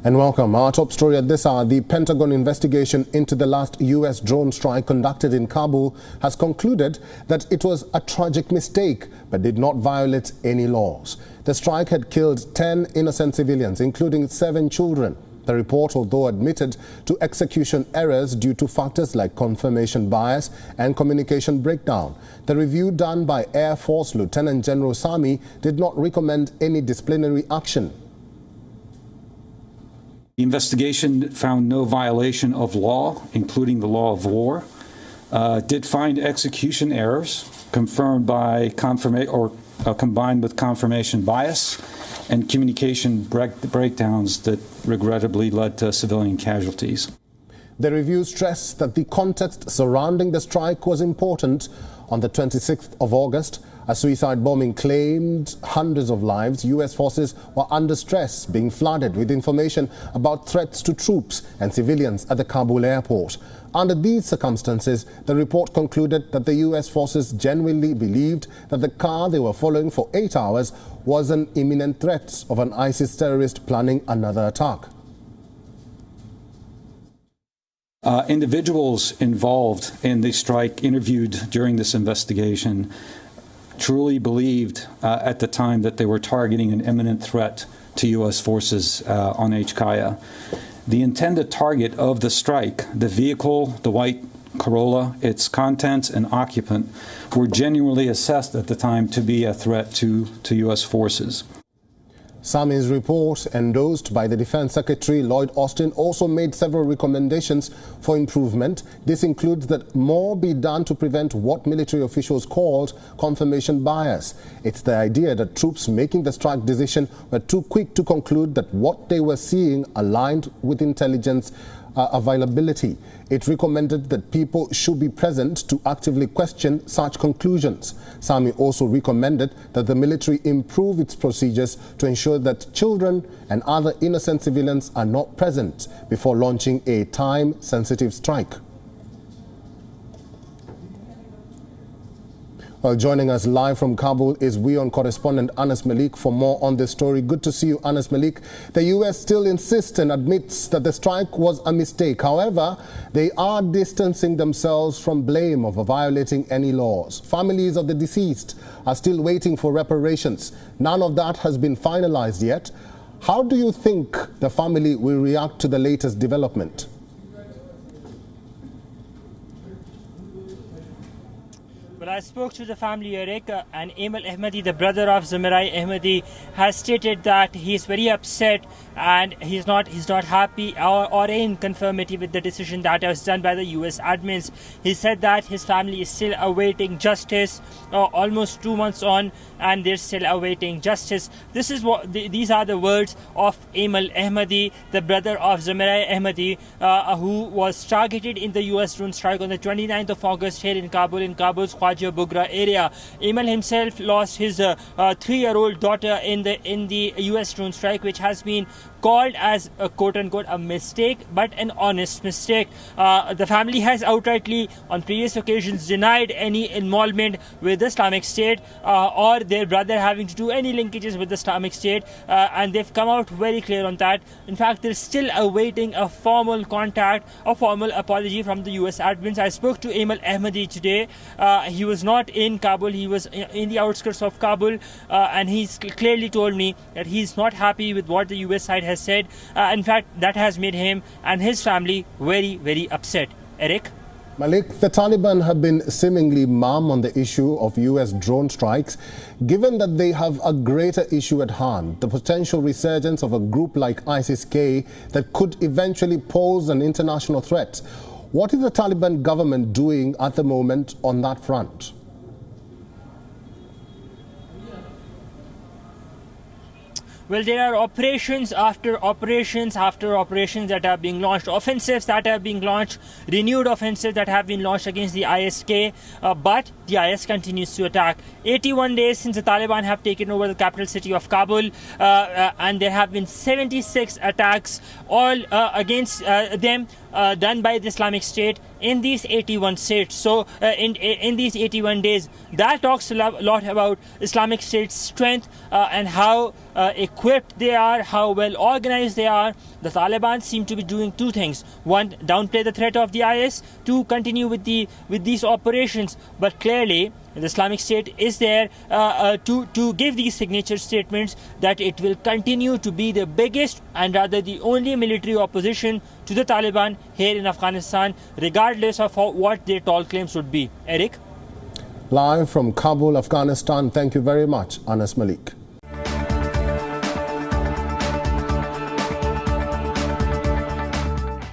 And welcome. Our top story at this hour, the Pentagon investigation into the last U.S. drone strike conducted in Kabul has concluded that it was a tragic mistake but did not violate any laws. The strike had killed 10 innocent civilians, including 7 children. The report, although admitted to execution errors due to factors like confirmation bias and communication breakdown. The review done by Air Force Lieutenant General Sami did not recommend any disciplinary action. The investigation found no violation of law, including the law of war. Did find execution errors confirmed by combined with confirmation bias and communication breakdowns that regrettably led to civilian casualties. The review stressed that the context surrounding the strike was important. On the 26th of August, a suicide bombing claimed hundreds of lives. U.S. forces were under stress, being flooded with information about threats to troops and civilians at the Kabul airport. Under these circumstances, the report concluded that the U.S. forces genuinely believed that the car they were following for 8 hours was an imminent threat of an ISIS terrorist planning another attack. Individuals involved in the strike interviewed during this investigation truly believed at the time that they were targeting an imminent threat to U.S. forces on Kaya. The intended target of the strike, the vehicle, the white Corolla, its contents and occupant, were genuinely assessed at the time to be a threat to U.S. forces. Sami's report, endorsed by the Defense Secretary Lloyd Austin, also made several recommendations for improvement. This includes that more be done to prevent what military officials called confirmation bias. It's the idea that troops making the strike decision were too quick to conclude that what they were seeing aligned with intelligence availability. It recommended that people should be present to actively question such conclusions. Sami also recommended that the military improve its procedures to ensure that children and other innocent civilians are not present before launching a time-sensitive strike. Well, joining us live from Kabul is WION correspondent Anas Malik for more on this story. Good to see you, Anas Malik. The U.S. still insists and admits that the strike was a mistake. However, they are distancing themselves from blame of violating any laws. Families of the deceased are still waiting for reparations. None of that has been finalized yet. How do you think the family will react to the latest development? Well, I spoke to the family, Eric, and Emil Ahmadi, the brother of Zamirai Ahmadi, has stated that he is very upset and he's not happy or in conformity with the decision that was done by the U.S. admins. He said that his family is still awaiting justice, almost 2 months on, and they're still awaiting justice. This is what these are the words of Emil Ahmadi, the brother of Zamirai Ahmadi, who was targeted in the U.S. drone strike on the 29th of August here in Kabul's Bugra area. Emil himself lost his 3-year-old daughter in the U.S. drone strike, which has been called as a quote-unquote a mistake, but an honest mistake. The family has outrightly on previous occasions denied any involvement with the Islamic State or their brother having to do any linkages with the Islamic State, and they've come out very clear on that. In fact, they're still awaiting a formal contact, a formal apology from the U.S. admins. I spoke to Emil Ahmadi today. He was not in Kabul, he was in the outskirts of Kabul, and he's clearly told me that he's not happy with what the U.S. side has said. In fact, that has made him and his family very, very upset. Eric? Malik, the Taliban have been seemingly mum on the issue of U.S. drone strikes. Given that they have a greater issue at hand, the potential resurgence of a group like ISIS-K that could eventually pose an international threat, what is the Taliban government doing at the moment on that front? Well, there are operations after operations that are being launched, offensives that are being launched, renewed offensives that have been launched against the IS-K, but the IS continues to attack. 81 days since the Taliban have taken over the capital city of Kabul, and there have been 76 attacks, all against them. done by the Islamic State in these 81 states. So in these 81 days, that talks a lot about Islamic State's strength and how equipped they are, how well organized they are. The Taliban seem to be doing two things: one, downplay the threat of the IS; two, continue with these operations. But clearly, the Islamic State is there to give these signature statements that it will continue to be the biggest and rather the only military opposition to the Taliban here in Afghanistan, regardless of what their tall claims would be. Eric? Live from Kabul, Afghanistan, thank you very much, Anas Malik.